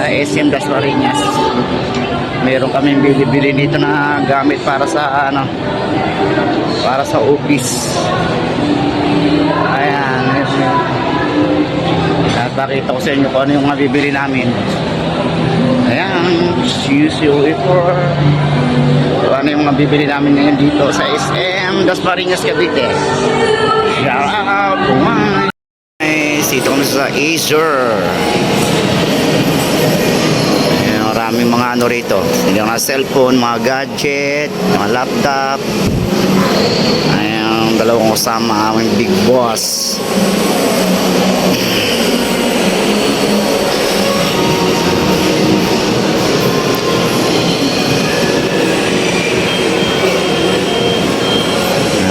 SM Dasmariñas. Meron kaming bili-bili dito na gamit para sa para sa office. Ayan, napakita ko sa inyo kung ano yung mabibili namin. Ayan, CUCOE4. Ano yung mabibili namin ngayon dito sa SM Dasmariñas, Cavite. Shout out to my dito kami sa Acer. Ayan, maraming mga ano rito. Hindi mga cellphone, mga gadget, mga laptop. Ayan, dalawang kasama aming big boss.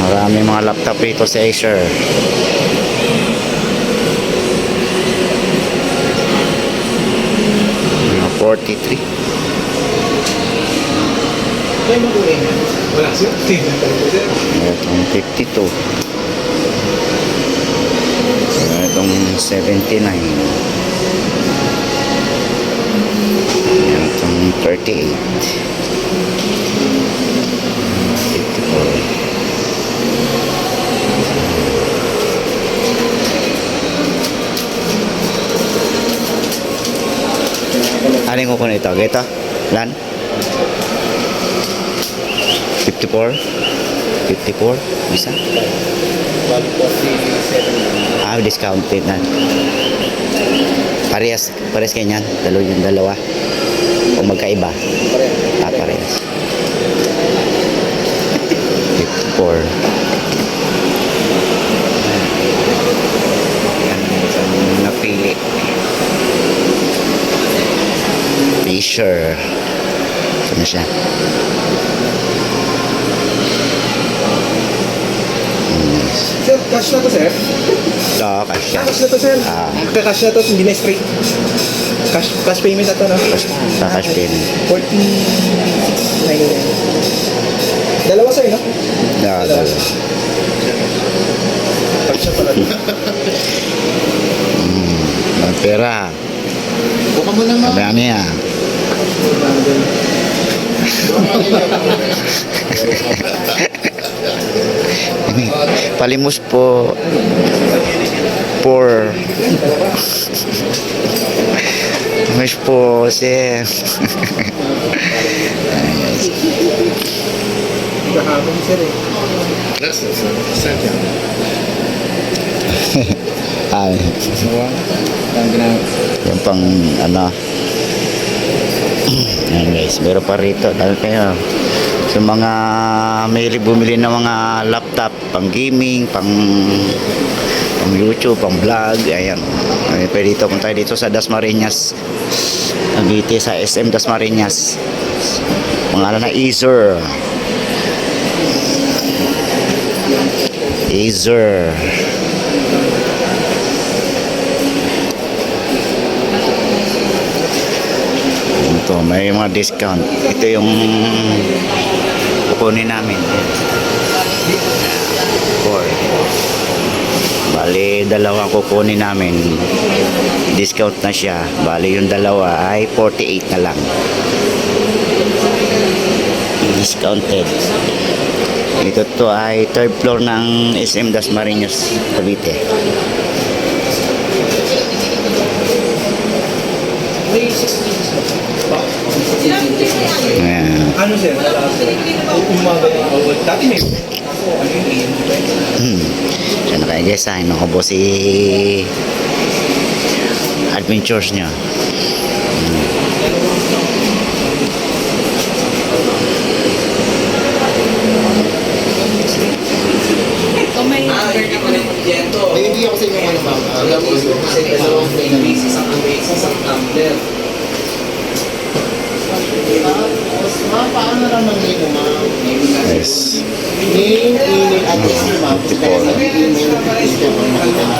Maraming mga laptop rito sa Acer. Mga 43. Itong 52. Itong 79. Itong 38. 54. Aling ko ito? Ito? Lan? 54? 54? Bisa? Discounted na. Parehas kanyan. Yung dalawa. O magkaiba? Parehas. 54. Yan. Napili. Acer. Ano siya? Sir, cash na to, sir? Oo, cash yan. Cash na to, sir. Cash na to, hindi na straight. Cash payment na to, no? Sa cash payment. 46.99. Dalawa, sir, no? Dalawa. Cash na pala. Ang pera. Buka mo naman. Sabi ano yan? Palimos po. Por. Palimos po si. Kahapon, sir, eh. Ay. Yung pang ano. Ayan guys, meron pa rito. Dahil kayo sa mga may bumili ng mga laptop pang gaming, pang YouTube, pang vlog. Ayan. Pwede dito, kung tayo dito sa Dasmariñas, Cavite, sa SM Dasmariñas. Pangalan na Acer. Acer. Ito, may mga discount. Ito yung kukunin namin. 4. Bali, dalawang kukunin namin. Discount na siya. Bali, yung dalawa ay 48 na lang. Discounted. Ito to ay third floor ng SM Dasmariñas, Cavite. Ayan. Ano, sir? Umaga yung award. Dati may... Siya na kayo guys, nakubo si adventures nyo. Hindi ako sa inyo ano, ma'am. Alam mo, kasi dalawang basis ang basis ang tumbler. Ma'am, paano naman nito, ma'am? Yes. Name, email, address niyo, ma'am. Dahil sa email, dito po makita niyo.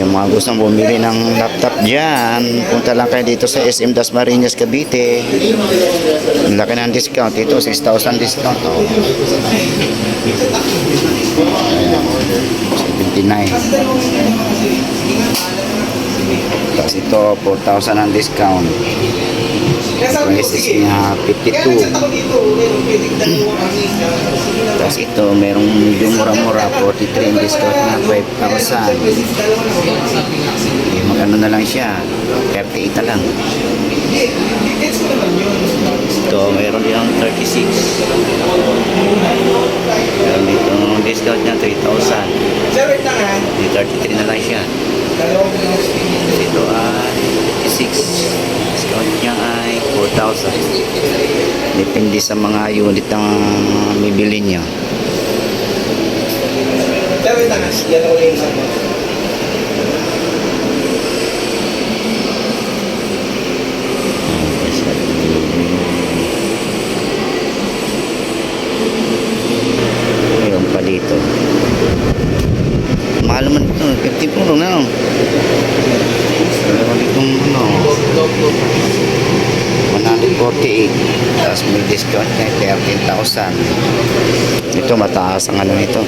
Yung mga gustong bumili ng laptop dyan, punta lang kayo dito sa SM Dasmariñas, Cavite. Ang laki ng discount. Ito, 6,000 discount. Oh. Ayan. 79. Tapos ito, 4,000 ang discount. Kaya sabi ko, Prices sige. niya, Kaya 52. nag-chat ako dito. Pwede dalawang kasi. Sige na lang. Tapos ito, merong medyo mura-mura, 43 ang discount na 5,000. Dalawa na ako. Magkano na lang siya, 38 na lang. Gets ko naman yun. Ito, meron din ang 36. Meron dito ang discount niya, 3,000. Sir, wait lang ha. Di 33 na lang siya. Dalawang Ito ay 56. Discount niya ay 4,000. Depende sa mga unit na bibili niya. Sir, wait lang ha. Yan ako yung ano. Meron pa dito. Mahal naman ito, 50 puro na. Meron ditong ano, 148. Tapos may discount niya 13,000. Ito mataas ang ano nito.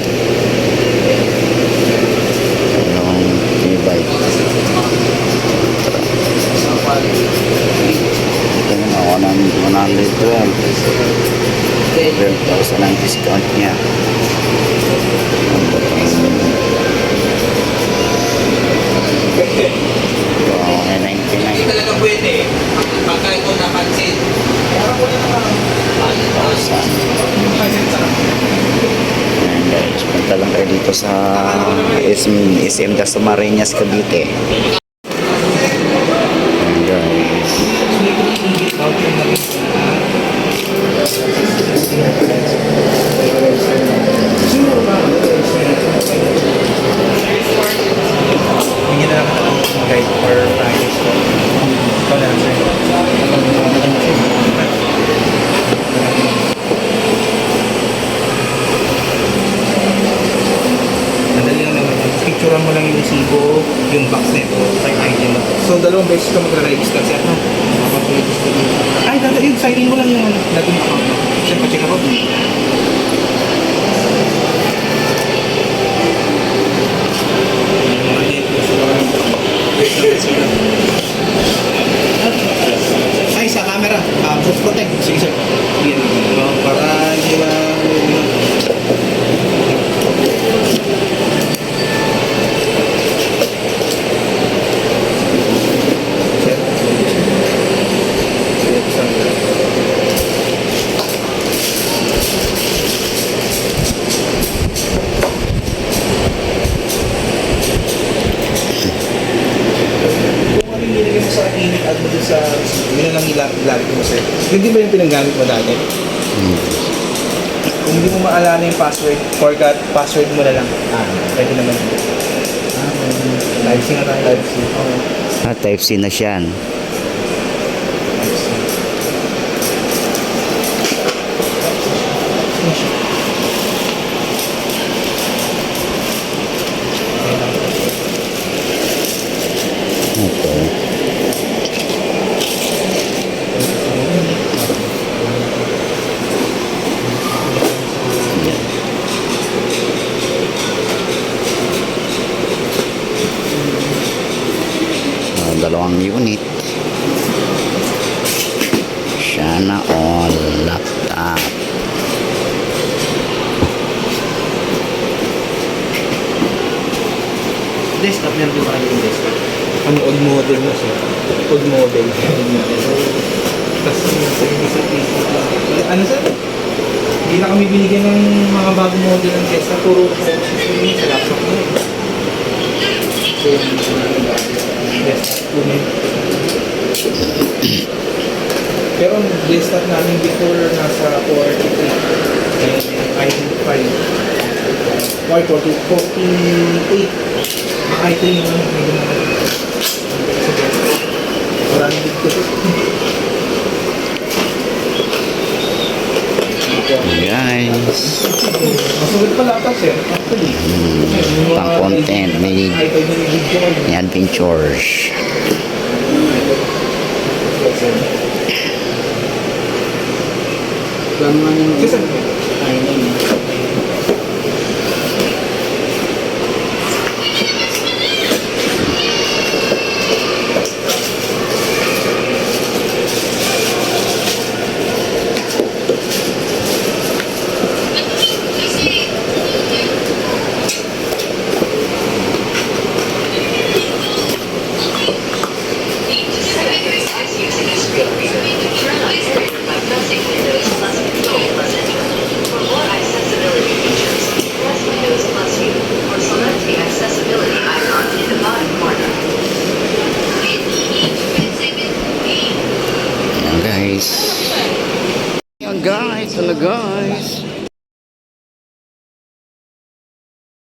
Yung e-bike. Ito na 112. 12,000 ang discount niya. Ang botong. Wow, 99. Talaga pwede. Pagka ito napansin. Ayan guys, punta lang kayo dito sa SM Dasmariñas, Cavite. Ayan guys. Bigyan na lang ako ng guide for practice ko. Ikaw na lang sir. Madali lang naman yun. Picturean mo lang yung resibo, yung box na ito, type ID mo. So, dalawang beses ka magre-register sir, no? Makapag-register mo. Ay, yun, sign in mo lang yung dating account mo. Sir, pa-check ako. Ay, sa camera. Post protect. Sige, sir. Yan. Para hindi ma... Sir. Kung ano yung nilagay mo sa init at mo dun sa yun na lang ilalagay mo sir. Yun din ba yung pinanggamit mo dati? Kung hindi mo maalala yung password, forgot password mo na lang. Pwede naman. Live C nga tayo. Live C. Type C na siya. Ito. Dalawang unit. Sana all laptop. Desktop yan din pa yung desktop. Ano, old model na siya. Old model. Tapos sa Facebook lang. Ano sir? Hindi na kami binigyan ng mga bagong model ng desktop. Puro sa laptop na yun. So, desktop unit. Pero ang desktop namin before nasa 43. And i5. Why 48? i3 yung ano, medyo maraming dito. Guys. Masulit pala ata sir, actually. Pang content, may i5 na yung video ko. may adventures. Kasi